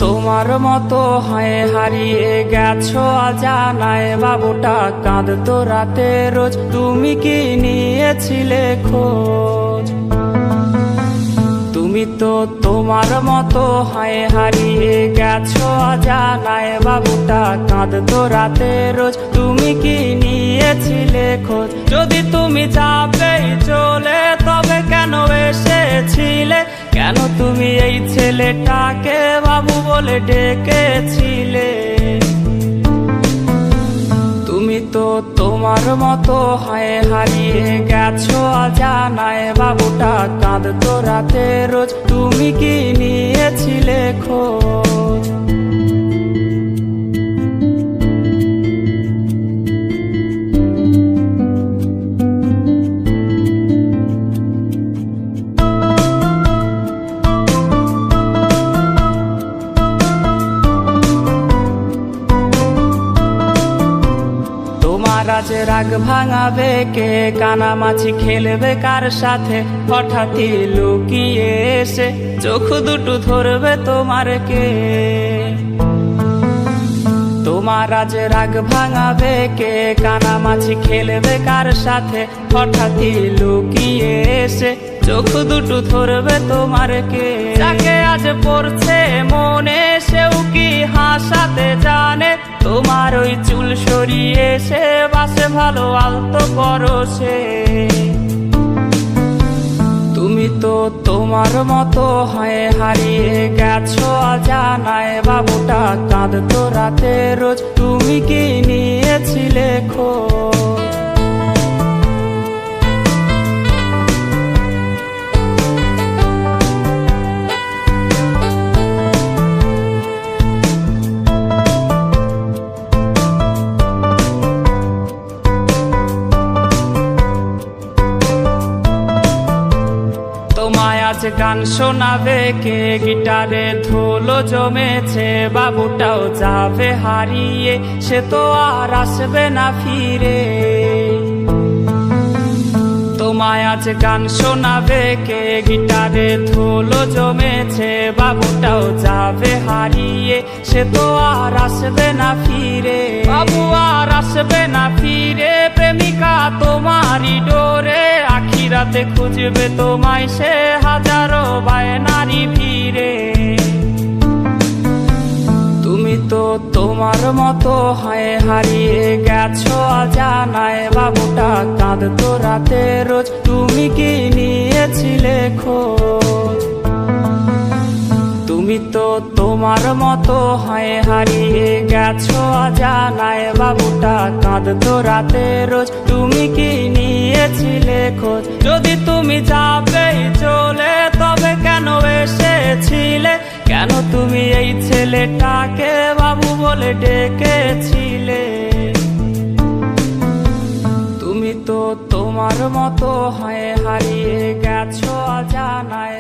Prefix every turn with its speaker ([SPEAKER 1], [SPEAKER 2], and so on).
[SPEAKER 1] তোমার মতো হয়ে হারিয়ে গেছো অজানায়, বাবুটা কাঁদতো রাতে রোজ, তুমি কি নিয়েছিলে খোঁজ? তুমি তো তোমার মতো হয়ে হারিয়ে গেছো অজানায়, বাবুটা কাঁদতো রাতে রোজ, তুমি কি নিয়েছিলে খোঁজ? যদি তুমি যাবেই চলে তবে কেন এসেছিলে? কেন তুমি এই ছেলেটাকে বাবু বলে ডেকেছিলে? তুমি তো তোমার মতো হয়ে হারিয়ে গেছো অজানায়, বাবুটা কাঁদতো রাতে রোজ, তুমি কি নিয়েছিলে খোঁজ? আজ রাগ ভাঙাবে কে? কানামাছি খেলবে কার সাথে? হঠাৎই লুকিয়ে এসে চোখ দুটো ধরবে তোমার কে? তোমার আজ রাগ ভাঙাবে কে? কানামাছি খেলবে কার সাথে? হঠাৎই লুকিয়ে এসে চোখ দুটো ধরবে তোমার কে? যাকে আজ পড়ছে মনে সেও কি হাসাতে জানে? তোমার ওই চুল সরিয়ে সে বাসে ভালো আলতো পরশে। তুমি তো তোমার মতো হয়ে হারিয়ে গেছো অজানায়, বাবুটা কাঁদতো রাতে রোজ, তুমি কি নিয়েছিলে খোঁজ? তোমায় আজ গান শোনাবে কে? গিটারে ধুলো জমেছে, বাবুটাও যাবে হারিয়ে, সে তো আর আসবে না ফিরে। তোমায় আজ গান শোনাবে কে? গিটারে ধুলো জমেছে, বাবুটাও যাবে হারিয়ে, সে তো আর আসবে না ফিরে। বাবু আর আসবে না ফিরে, প্রেমিকা তোমারই ডোরে, আখিরাতে খুঁজবে তোমায় সে হাজারো বায়নারি ভিড়ে। তুমি তো তোমার মতো হয়ে হারিয়ে গেছো অজানায়, বাবুটা কাঁদতো রাতে রোজ, তুমি কি নিয়েছিলে খোঁজ? তুমি তো তোমার মতো হয়ে হারিয়ে গেছো অজানায়, বাবুটা কাঁদতো রাতে রোজ, তুমি কি নিয়েছিলে খোঁজ? যদি তুমি যাবেই চলে তবে কেন এসেছিলে? কেন তুমি এই ছেলেটাকে বাবু বলে ডেকেছিলে? তুমি তো তোমার মতো হয়ে হারিয়ে গেছো অজানায়।